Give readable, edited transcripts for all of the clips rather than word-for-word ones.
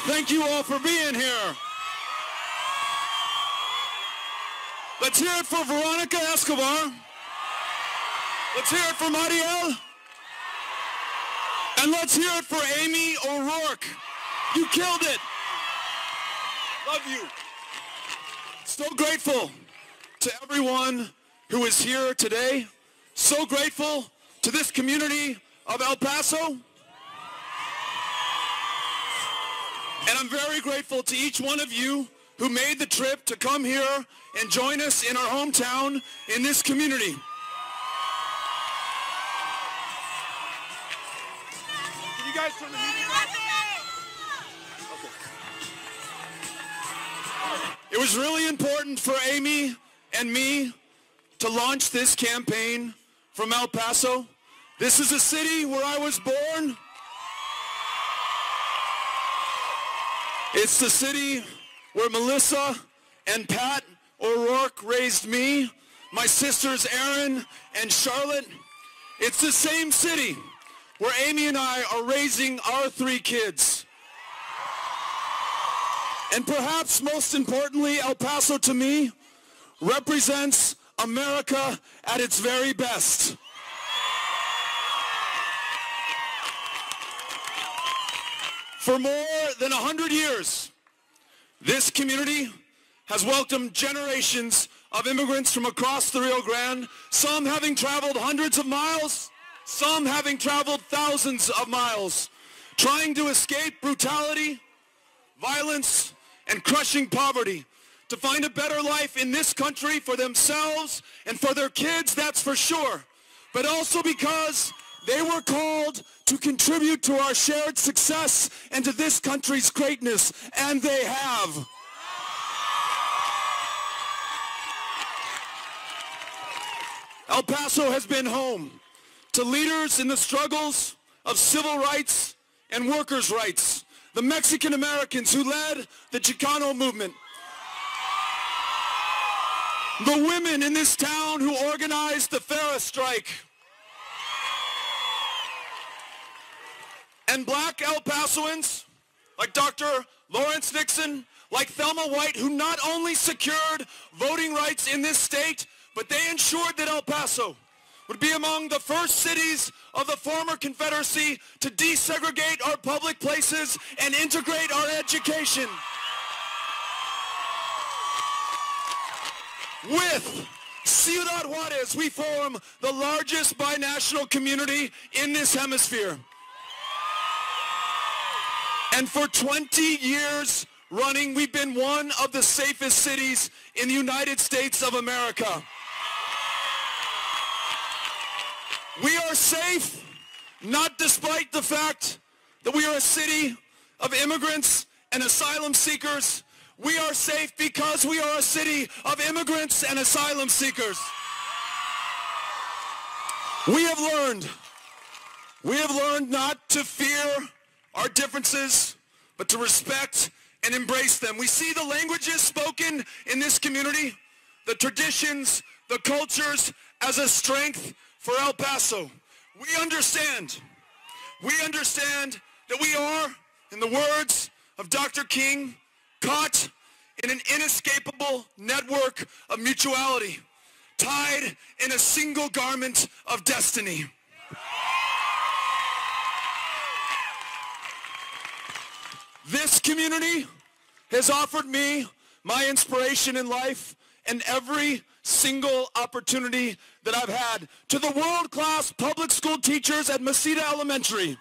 Thank you all for being here. Let's hear it for Veronica Escobar. Let's hear it for Mariel. And let's hear it for Amy O'Rourke. You killed it. Love you. So grateful to everyone who is here today. So grateful to this community of El Paso. And I'm very grateful to each one of you who made the trip to come here and join us in our hometown in this community. Can you guys turn the music on? Okay. It was really important for Amy and me to launch this campaign from El Paso. This is a city where I was born. It's the city where Melissa and Pat O'Rourke raised me, my sisters Erin and Charlotte. It's the same city where Amy and I are raising our 3 kids. And perhaps most importantly, El Paso to me represents America at its very best. For more than 100 years, this community has welcomed generations of immigrants from across the Rio Grande, some having traveled hundreds of miles, some having traveled thousands of miles, trying to escape brutality, violence, and crushing poverty, to find a better life in this country for themselves and for their kids, that's for sure, but also because they were called to contribute to our shared success and to this country's greatness, and they have. El Paso has been home to leaders in the struggles of civil rights and workers' rights, the Mexican Americans who led the Chicano movement, the women in this town who organized the Ferris strike, and black El Pasoans like Dr. Lawrence Nixon, like Thelma White, who not only secured voting rights in this state, but they ensured that El Paso would be among the first cities of the former Confederacy to desegregate our public places and integrate our education. With Ciudad Juarez, we form the largest binational community in this hemisphere. And for 20 years running, we've been one of the safest cities in the United States of America. We are safe, not despite the fact that we are a city of immigrants and asylum seekers. We are safe because we are a city of immigrants and asylum seekers. We have learned not to fear our differences, but to respect and embrace them. We see the languages spoken in this community, the traditions, the cultures as a strength for El Paso. We understand that we are, in the words of Dr. King, caught in an inescapable network of mutuality, tied in a single garment of destiny. This community has offered me my inspiration in life and every single opportunity that I've had. To the world-class public school teachers at Mesita Elementary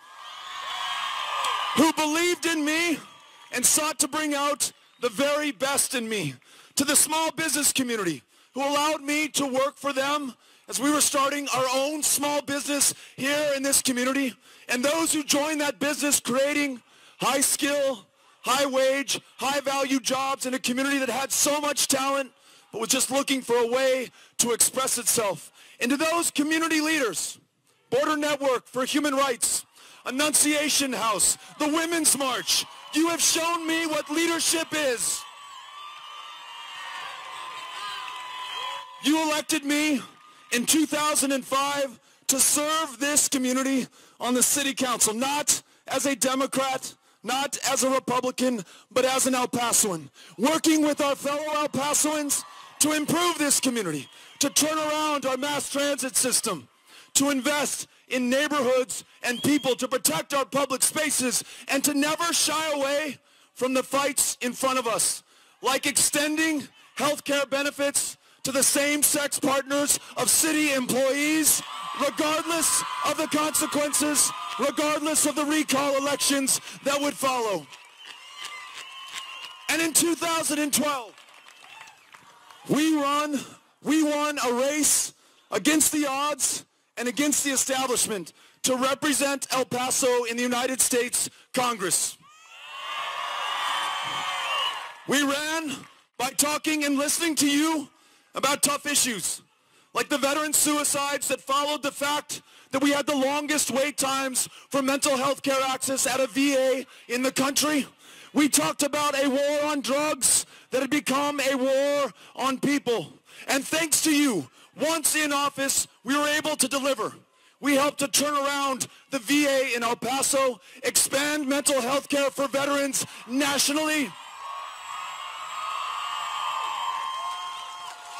who believed in me and sought to bring out the very best in me. To the small business community who allowed me to work for them as we were starting our own small business here in this community, and those who joined that business creating high skill, high wage, high value jobs in a community that had so much talent but was just looking for a way to express itself. And to those community leaders, Border Network for Human Rights, Annunciation House, the Women's March, you have shown me what leadership is. You elected me in 2005 to serve this community on the city council, not as a Democrat, not as a Republican, but as an El Pasoan, working with our fellow El Pasoans to improve this community, to turn around our mass transit system, to invest in neighborhoods and people, to protect our public spaces, and to never shy away from the fights in front of us, like extending health care benefits to the same-sex partners of city employees, regardless of the consequences, regardless of the recall elections that would follow. And in 2012, we won a race against the odds and against the establishment to represent El Paso in the United States Congress. We ran by talking and listening to you about tough issues, like the veteran suicides that followed the fact that we had the longest wait times for mental health care access at a VA in the country. We talked about a war on drugs that had become a war on people. And thanks to you, once in office, we were able to deliver. We helped to turn around the VA in El Paso, expand mental health care for veterans nationally,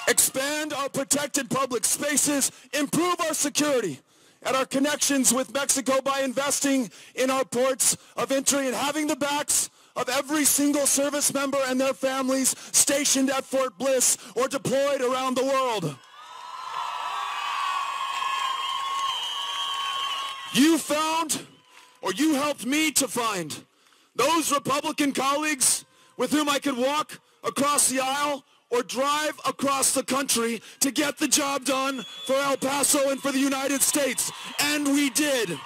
expand our protected public spaces, improve our security and our connections with Mexico by investing in our ports of entry and having the backs of every single service member and their families stationed at Fort Bliss or deployed around the world. You found, or you helped me to find, those Republican colleagues with whom I could walk across the aisle or drive across the country to get the job done for El Paso and for the United States. And we did.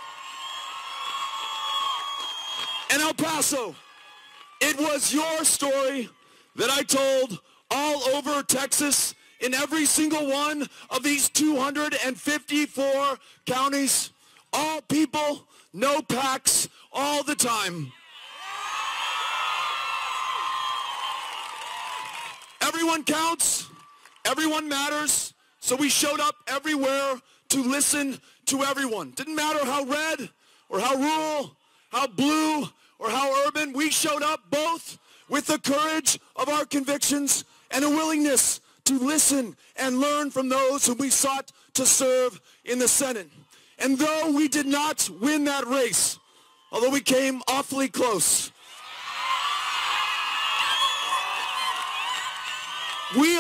And El Paso, it was your story that I told all over Texas in every single one of these 254 counties. All people, no PACs, all the time. Everyone counts, everyone matters, so we showed up everywhere to listen to everyone. Didn't matter how red or how rural, how blue or how urban, we showed up both with the courage of our convictions and a willingness to listen and learn from those whom we sought to serve in the Senate. And though we did not win that race, although we came awfully close, we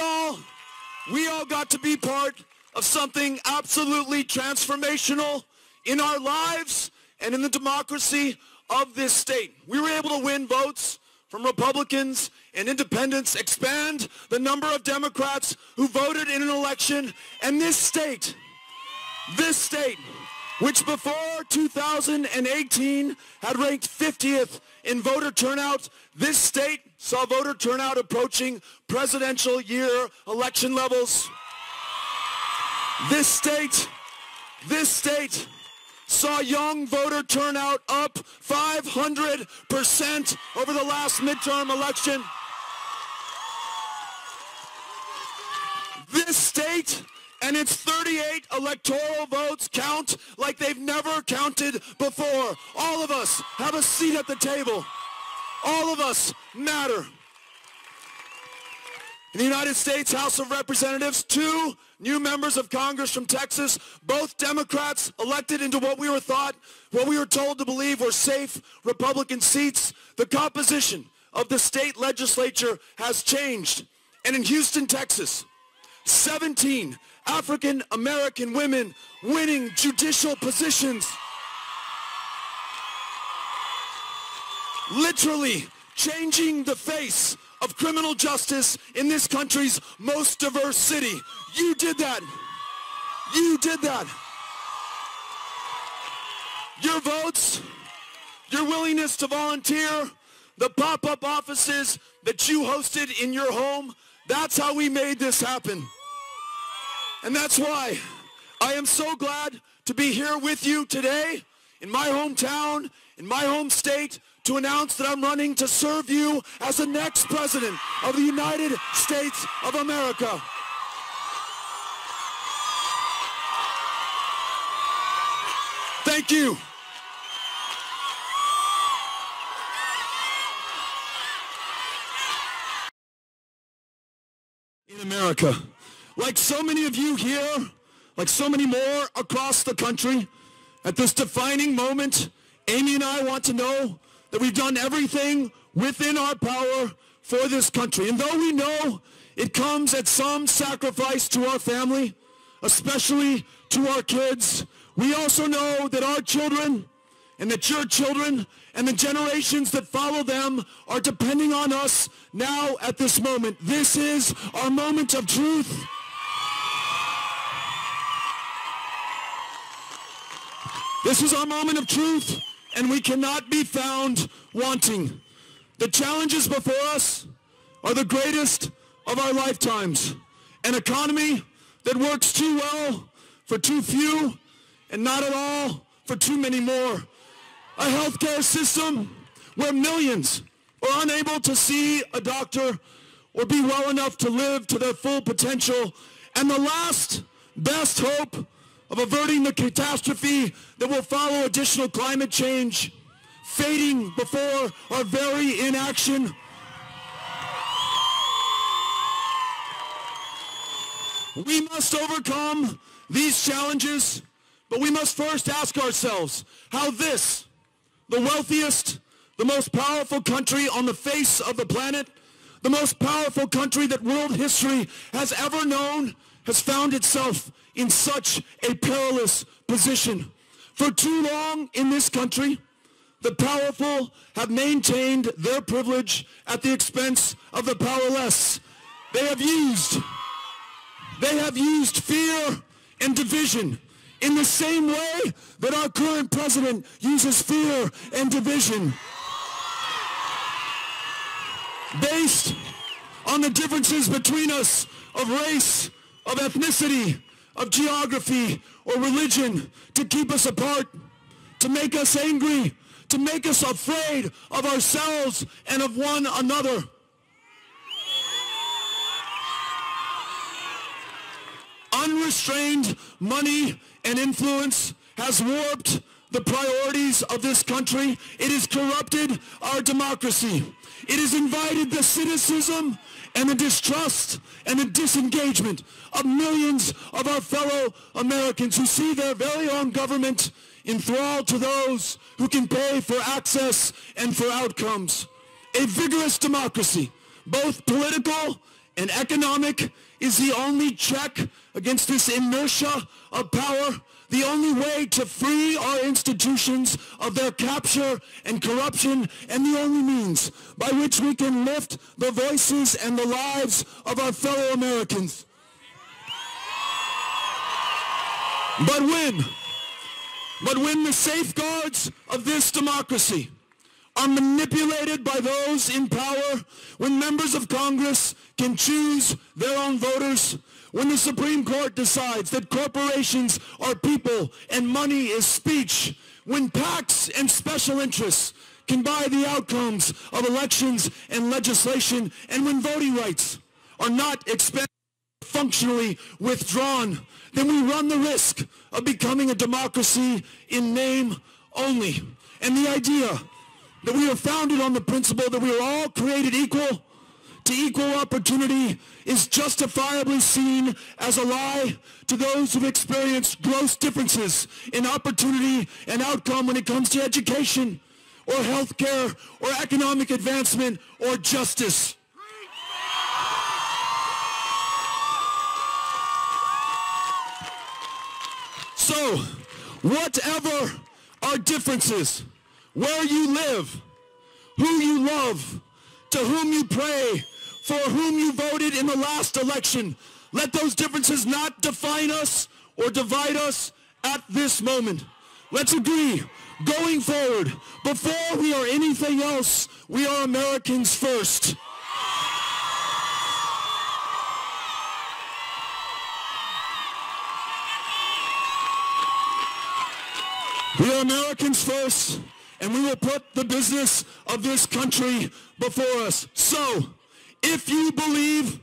all got to be part of something absolutely transformational in our lives and in the democracy of this state. We were able to win votes from Republicans and independents, expand the number of Democrats who voted in an election, and this state, which before 2018 had ranked 50th in voter turnout, this state saw voter turnout approaching presidential year election levels. This state saw young voter turnout up 500% over the last midterm election. This state and its 38 electoral votes count like they've never counted before. All of us have a seat at the table. All of us matter. In the United States House of Representatives, 2 new members of Congress from Texas, both Democrats, elected into what we were told to believe were safe Republican seats. The composition of the state legislature has changed. And in Houston, Texas, 17 African-American women winning judicial positions, literally changing the face of criminal justice in this country's most diverse city. You did that. You did that. Your votes, your willingness to volunteer, the pop-up offices that you hosted in your home, that's how we made this happen. And that's why I am so glad to be here with you today in my hometown, in my home state, to announce that I'm running to serve you as the next president of the United States of America. Thank you. America. Like so many of you here, like so many more across the country, at this defining moment, Amy and I want to know that we've done everything within our power for this country. And though we know it comes at some sacrifice to our family, especially to our kids, we also know that our children and that your children and the generations that follow them are depending on us now at this moment. This is our moment of truth. This is our moment of truth, and we cannot be found wanting. The challenges before us are the greatest of our lifetimes. An economy that works too well for too few and not at all for too many more. A healthcare system where millions are unable to see a doctor or be well enough to live to their full potential. And the last best hope of averting the catastrophe that will follow additional climate change, fading before our very inaction. We must overcome these challenges, but we must first ask ourselves how this, the wealthiest, the most powerful country on the face of the planet, the most powerful country that world history has ever known, has found itself in such a perilous position. For too long in this country, the powerful have maintained their privilege at the expense of the powerless. They have used fear and division in the same way that our current president uses fear and division. Based on the differences between us of race, of ethnicity, of geography, or religion, to keep us apart, to make us angry, to make us afraid of ourselves and of one another. Unrestrained money and influence has warped the priorities of this country. It has corrupted our democracy. It has invited the cynicism and the distrust and the disengagement of millions of our fellow Americans who see their very own government enthralled to those who can pay for access and for outcomes. A vigorous democracy, both political and economic, is the only check against this inertia of power, the only way to free our institutions of their capture and corruption, and the only means by which we can lift the voices and the lives of our fellow Americans. But when the safeguards of this democracy are manipulated by those in power, when members of Congress can choose their own voters, when the Supreme Court decides that corporations are people and money is speech, when PACs and special interests can buy the outcomes of elections and legislation, and when voting rights are not expended, functionally withdrawn, then we run the risk of becoming a democracy in name only. And the idea that we are founded on the principle that we are all created equal to equal opportunity is justifiably seen as a lie to those who've experienced gross differences in opportunity and outcome when it comes to education or healthcare or economic advancement or justice. So, whatever our differences, where you live, who you love, to whom you pray, for whom you voted in the last election, let those differences not define us or divide us at this moment. Let's agree, going forward, before we are anything else, we are Americans first. We are Americans first, and we will put the business of this country before us. So, if you believe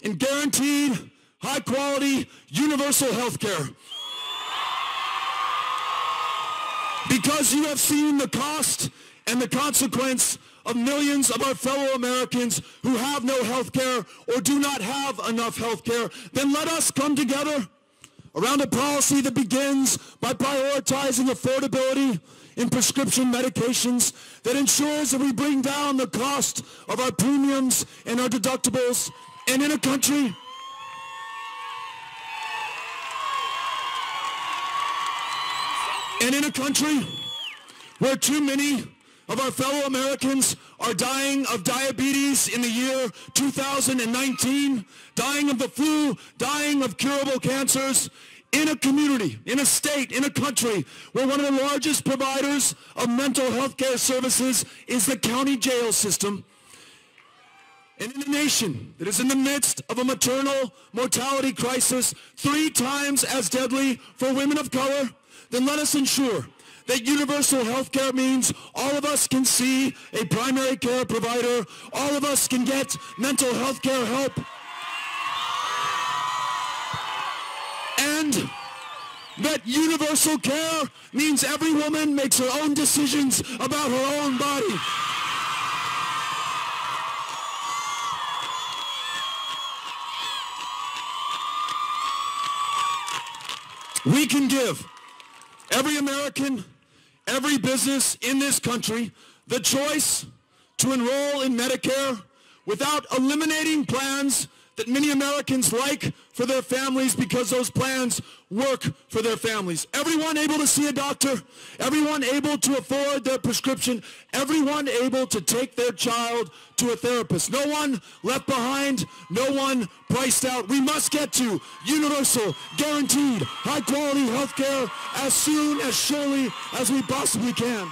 in guaranteed, high-quality, universal health care, because you have seen the cost and the consequence of millions of our fellow Americans who have no health care or do not have enough health care, then let us come together around a policy that begins by prioritizing affordability in prescription medications, that ensures that we bring down the cost of our premiums and our deductibles, and in a country where too many of our fellow Americans are dying of diabetes in the year 2019, dying of the flu, dying of curable cancers, in a community, in a state, in a country where one of the largest providers of mental health care services is the county jail system, and in a nation that is in the midst of a maternal mortality crisis 3 times as deadly for women of color, then let us ensure that universal health care means all of us can see a primary care provider, all of us can get mental health care help, and that universal care means every woman makes her own decisions about her own body. We can give every American, every business in this country the choice to enroll in Medicare without eliminating plans that many Americans like for their families because those plans work for their families. Everyone able to see a doctor, everyone able to afford their prescription, everyone able to take their child to a therapist. No one left behind, no one priced out. We must get to universal, guaranteed, high-quality health care as soon, as surely as we possibly can.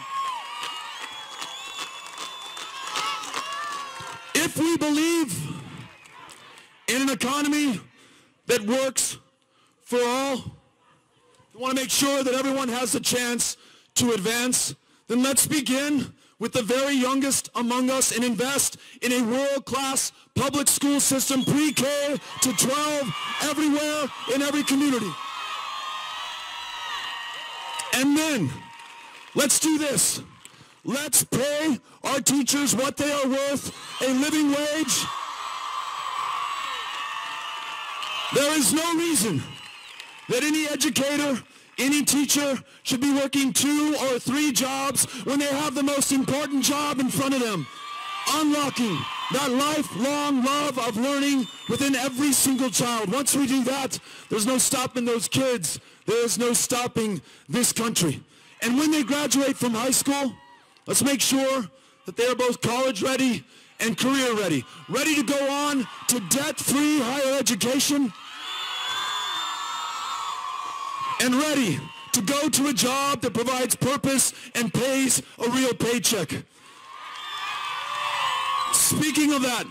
If we believe in an economy that works for all, we want to make sure that everyone has a chance to advance, then let's begin with the very youngest among us and invest in a world-class public school system, pre-K to 12, everywhere in every community. And then, let's do this. Let's pay our teachers what they are worth, a living wage. There is no reason that any educator, any teacher should be working 2 or 3 jobs when they have the most important job in front of them, unlocking that lifelong love of learning within every single child. Once we do that, there's no stopping those kids. There is no stopping this country. And when they graduate from high school, let's make sure that they are both college ready and career ready, ready to go on to debt-free higher education, and ready to go to a job that provides purpose and pays a real paycheck. Speaking of that,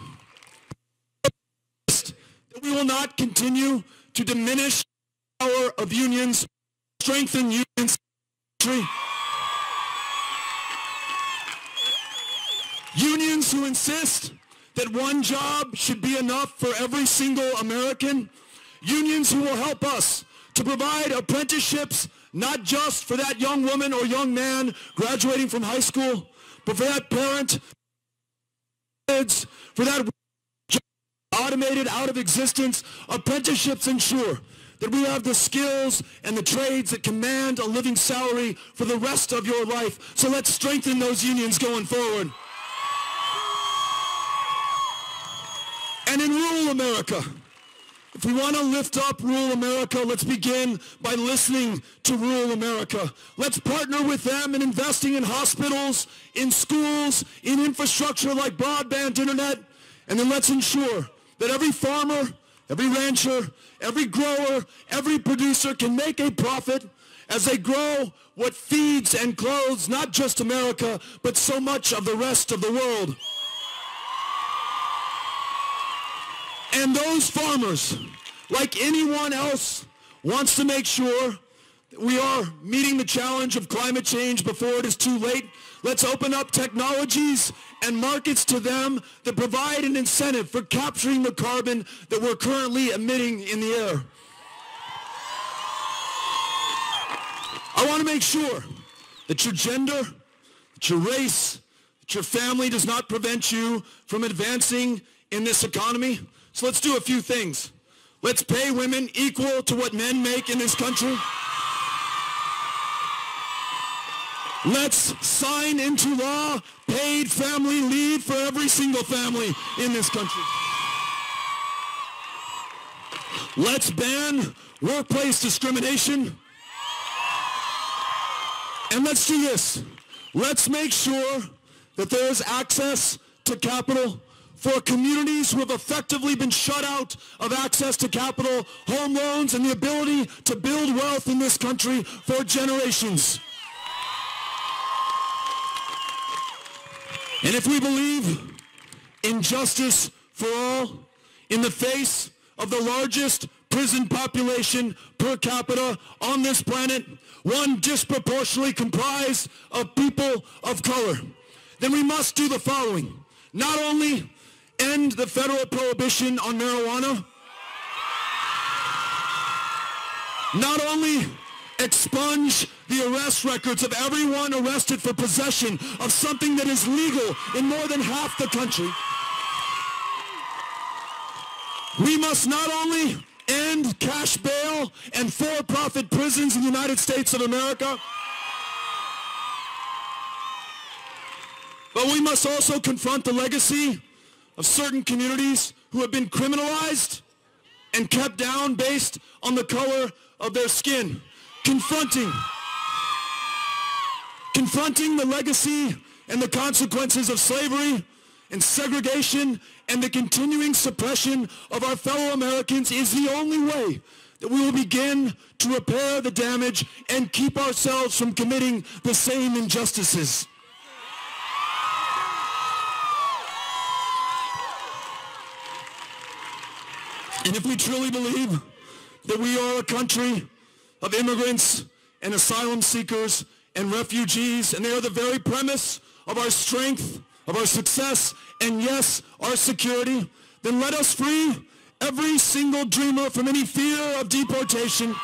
we will not continue to diminish the power of unions, strengthen unions. Unions who insist that one job should be enough for every single American. Unions who will help us to provide apprenticeships, not just for that young woman or young man graduating from high school, but for that parent, for that job automated out of existence. Apprenticeships ensure that we have the skills and the trades that command a living salary for the rest of your life. So let's strengthen those unions going forward. And in rural America, if we want to lift up rural America, let's begin by listening to rural America. Let's partner with them in investing in hospitals, in schools, in infrastructure like broadband internet, and then let's ensure that every farmer, every rancher, every grower, every producer can make a profit as they grow what feeds and clothes not just America, but so much of the rest of the world. And those farmers, like anyone else, wants to make sure that we are meeting the challenge of climate change before it is too late. Let's open up technologies and markets to them that provide an incentive for capturing the carbon that we're currently emitting in the air. I want to make sure that your gender, that your race, that your family does not prevent you from advancing in this economy. So let's do a few things. Let's pay women equal to what men make in this country. Let's sign into law paid family leave for every single family in this country. Let's ban workplace discrimination. And let's do this. Let's make sure that there is access to capital for communities who have effectively been shut out of access to capital, home loans, and the ability to build wealth in this country for generations. And if we believe in justice for all, in the face of the largest prison population per capita on this planet, one disproportionately comprised of people of color, then we must do the following. Not only end the federal prohibition on marijuana, not only expunge the arrest records of everyone arrested for possession of something that is legal in more than half the country, we must not only end cash bail and for-profit prisons in the United States of America, but we must also confront the legacy of certain communities who have been criminalized and kept down based on the color of their skin. Confronting the legacy and the consequences of slavery and segregation and the continuing suppression of our fellow Americans is the only way that we will begin to repair the damage and keep ourselves from committing the same injustices. And if we truly believe that we are a country of immigrants and asylum seekers and refugees, and they are the very premise of our strength, of our success, and yes, our security, then let us free every single dreamer from any fear of deportation.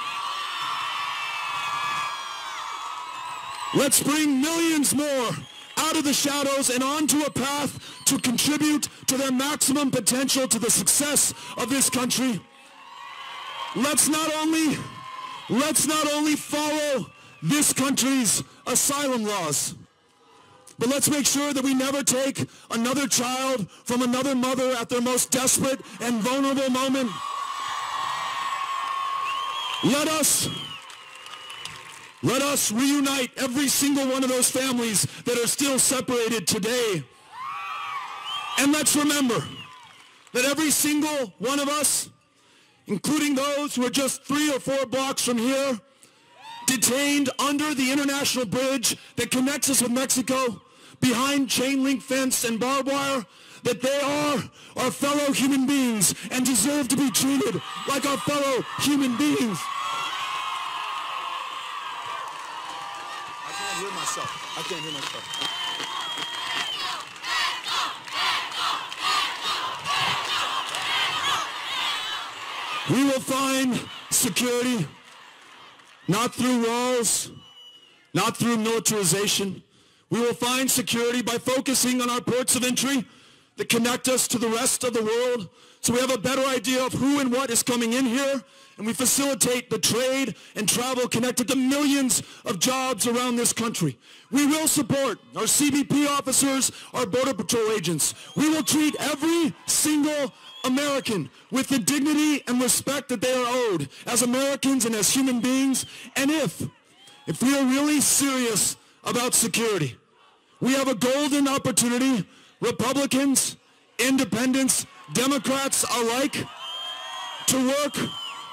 Let's bring millions more out of the shadows and onto a path to contribute to their maximum potential to the success of this country. Let's not only follow this country's asylum laws, but let's make sure that we never take another child from another mother at their most desperate and vulnerable moment. Let us reunite every single one of those families that are still separated today. And let's remember that every single one of us, including those who are just 3 or 4 blocks from here, detained under the international bridge that connects us with Mexico, behind chain link fence and barbed wire, that they are our fellow human beings and deserve to be treated like our fellow human beings. I can't hear myself. We will find security not through walls, not through militarization. We will find security by focusing on our ports of entry that connect us to the rest of the world, so we have a better idea of who and what is coming in here, and we facilitate the trade and travel connected to millions of jobs around this country. We will support our CBP officers, our Border Patrol agents. We will treat every single American with the dignity and respect that they are owed as Americans and as human beings. And if we are really serious about security, we have a golden opportunity, Republicans, independents, Democrats alike, to work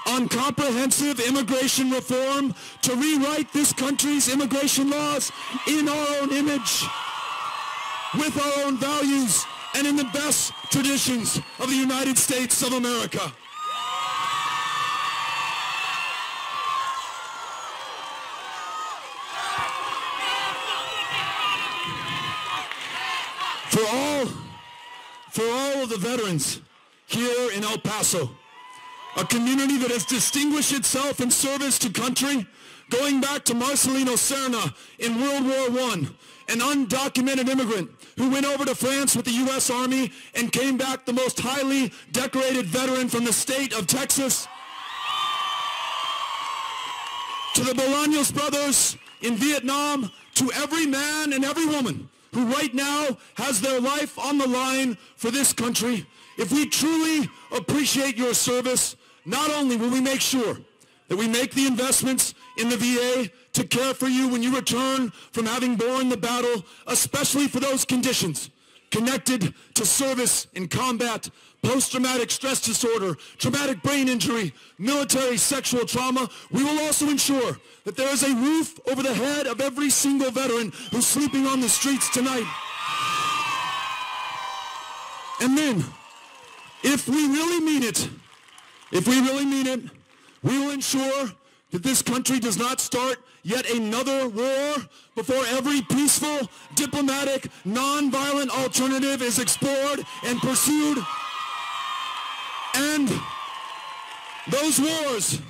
on comprehensive immigration reform, to rewrite this country's immigration laws in our own image, with our own values, and in the best traditions of the United States of America. For all of the veterans here in El Paso, a community that has distinguished itself in service to country going back to Marcelino Serna in World War I, an undocumented immigrant who went over to France with the U.S. Army and came back the most highly decorated veteran from the state of Texas, to the Bolaños brothers in Vietnam, to every man and every woman who right now has their life on the line for this country. If we truly appreciate your service, not only will we make sure that we make the investments in the VA to care for you when you return from having borne the battle, especially for those conditions connected to service in combat, post-traumatic stress disorder, traumatic brain injury, military sexual trauma, we will also ensure that there is a roof over the head of every single veteran who's sleeping on the streets tonight. And then, if we really mean it, we will ensure that this country does not start yet another war before every peaceful, diplomatic, non-violent alternative is explored and pursued. And those wars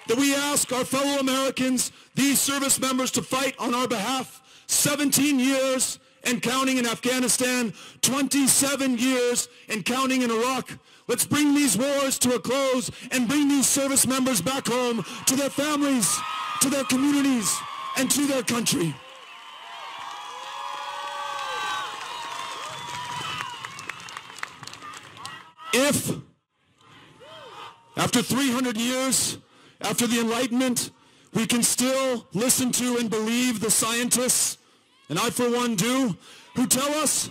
that we ask our fellow Americans, these service members, to fight on our behalf, 17 years and counting in Afghanistan, 27 years and counting in Iraq. Let's bring these wars to a close and bring these service members back home to their families, to their communities, and to their country. If, after 300 years, after the Enlightenment, we can still listen to and believe the scientists, and I for one do, who tell us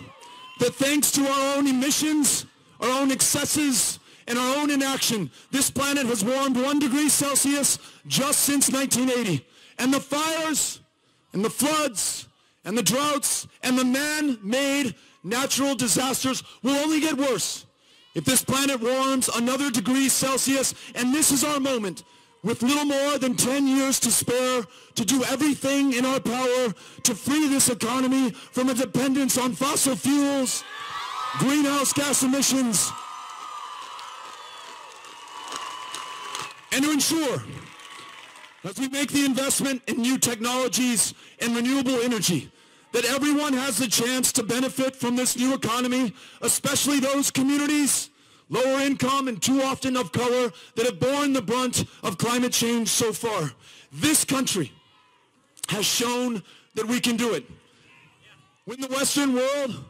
that thanks to our own emissions, our own excesses, and our own inaction, this planet has warmed 1 degree Celsius just since 1980. And the fires, and the floods, and the droughts, and the man-made natural disasters will only get worse if this planet warms another degree Celsius. And this is our moment, with little more than 10 years to spare, to do everything in our power to free this economy from a dependence on fossil fuels, greenhouse gas emissions, and to ensure, as we make the investment in new technologies and renewable energy, that everyone has the chance to benefit from this new economy, especially those communities, lower income and too often of color, that have borne the brunt of climate change so far. This country has shown that we can do it. When the Western world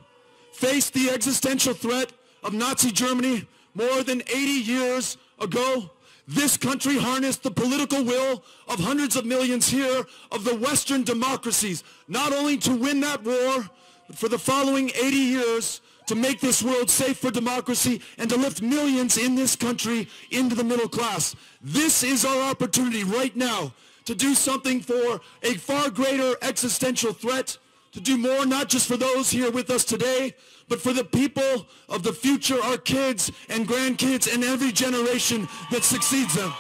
faced the existential threat of Nazi Germany more than 80 years ago, this country harnessed the political will of hundreds of millions here of the Western democracies, not only to win that war, but for the following 80 years to make this world safe for democracy and to lift millions in this country into the middle class. This is our opportunity right now to do something for a far greater existential threat, to do more not just for those here with us today, but for the people of the future, our kids and grandkids and every generation that succeeds them.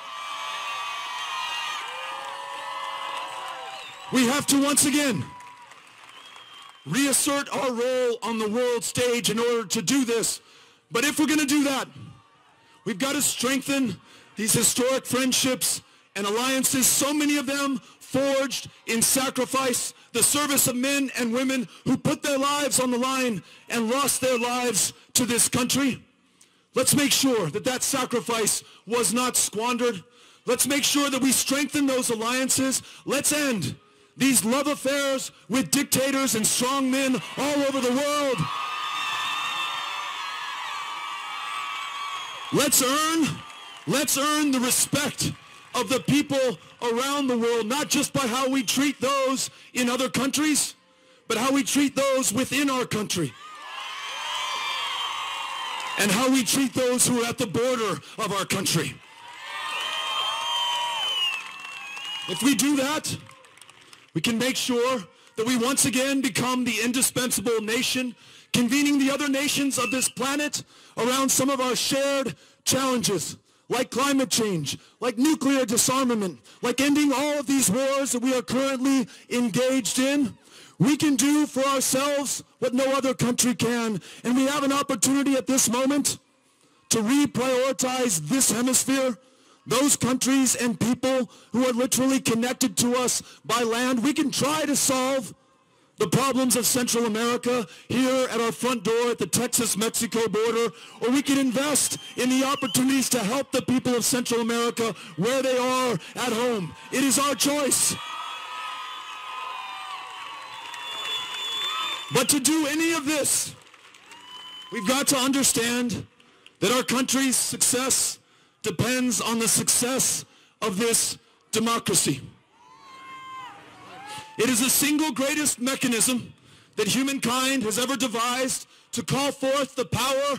We have to once again reassert our role on the world stage in order to do this. But if we're going to do that, we've got to strengthen these historic friendships and alliances, so many of them forged in sacrifice, the service of men and women who put their lives on the line and lost their lives to this country. Let's make sure that that sacrifice was not squandered. Let's make sure that we strengthen those alliances. Let's end these love affairs with dictators and strong men all over the world. Let's earn the respect of the people around the world, not just by how we treat those in other countries, but how we treat those within our country, and how we treat those who are at the border of our country. If we do that, we can make sure that we once again become the indispensable nation, convening the other nations of this planet around some of our shared challenges, like climate change, like nuclear disarmament, like ending all of these wars that we are currently engaged in. We can do for ourselves what no other country can, and we have an opportunity at this moment to reprioritize this hemisphere those countries and people who are literally connected to us by land. We can try to solve the problems of Central America here at our front door at the Texas-Mexico border, or we can invest in the opportunities to help the people of Central America where they are at home. It is our choice. But to do any of this, we've got to understand that our country's success depends on the success of this democracy. It is the single greatest mechanism that humankind has ever devised to call forth the power,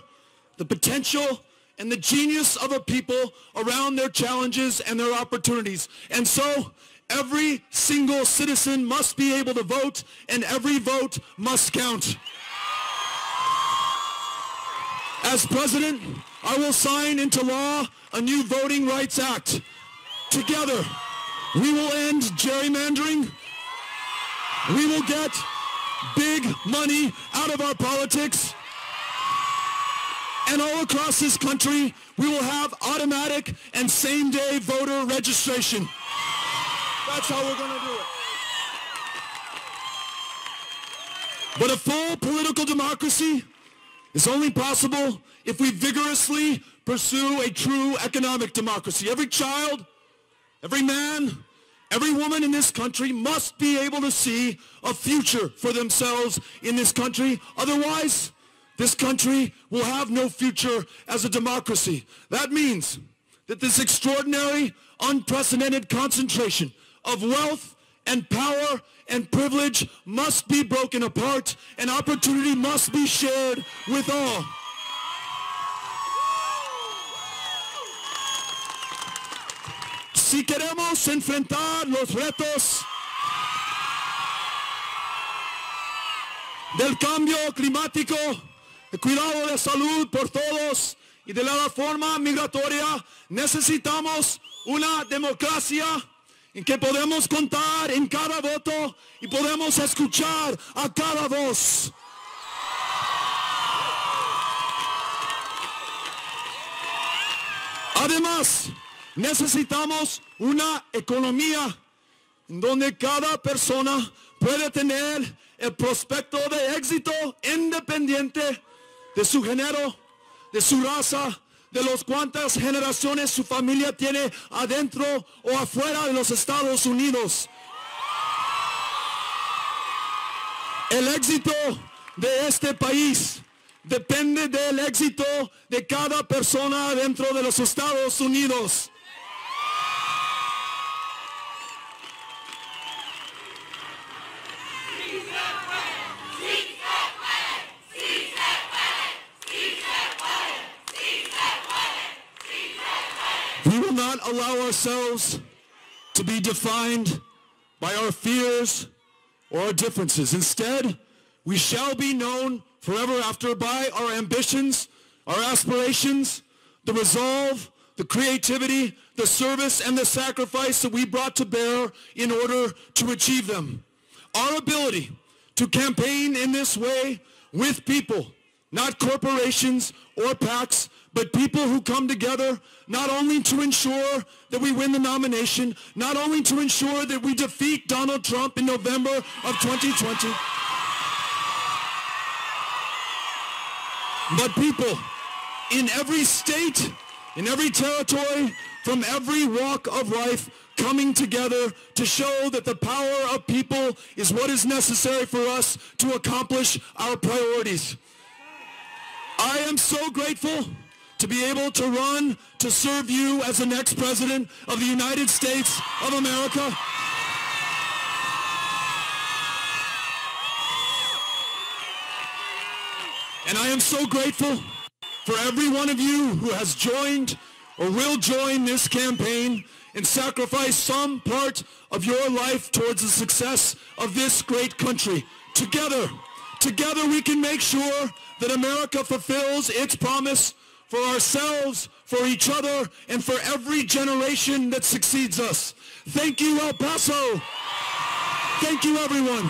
the potential, and the genius of a people around their challenges and their opportunities. And so, every single citizen must be able to vote, and every vote must count. As president, I will sign into law a new Voting Rights Act. Together, we will end gerrymandering. We will get big money out of our politics. And all across this country, we will have automatic and same-day voter registration. That's how we're going to do it. But a full political democracy is only possible if we vigorously pursue a true economic democracy. Every child, every man, every woman in this country must be able to see a future for themselves in this country. Otherwise, this country will have no future as a democracy. That means that this extraordinary, unprecedented concentration of wealth and power and privilege must be broken apart, and opportunity must be shared with all. Si queremos enfrentar los retos del cambio climático, el cuidado de salud por todos y de la reforma migratoria, necesitamos una democracia en que podemos contar en cada voto y podemos escuchar a cada voz. Además, necesitamos una economía en donde cada persona puede tener el prospecto de éxito independiente de su género, de su raza, de las cuantas generaciones su familia tiene adentro o afuera de los Estados Unidos. El éxito de este país depende del éxito de cada persona dentro de los Estados Unidos. We will not allow ourselves to be defined by our fears or our differences. Instead, we shall be known forever after by our ambitions, our aspirations, the resolve, the creativity, the service, and the sacrifice that we brought to bear in order to achieve them. Our ability to campaign in this way with people, not corporations or PACs, but people who come together not only to ensure that we win the nomination, not only to ensure that we defeat Donald Trump in November of 2020, but people in every state, in every territory, from every walk of life, coming together to show that the power of people is what is necessary for us to accomplish our priorities. I am so grateful to be able to run to serve you as the next president of the United States of America. And I am so grateful for every one of you who has joined or will join this campaign and sacrifice some part of your life towards the success of this great country. Together we can make sure that America fulfills its promise for ourselves, for each other, and for every generation that succeeds us. Thank you, El Paso. Thank you, everyone.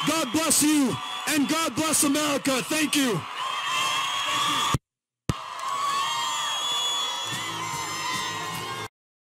God bless you, and God bless America. Thank you.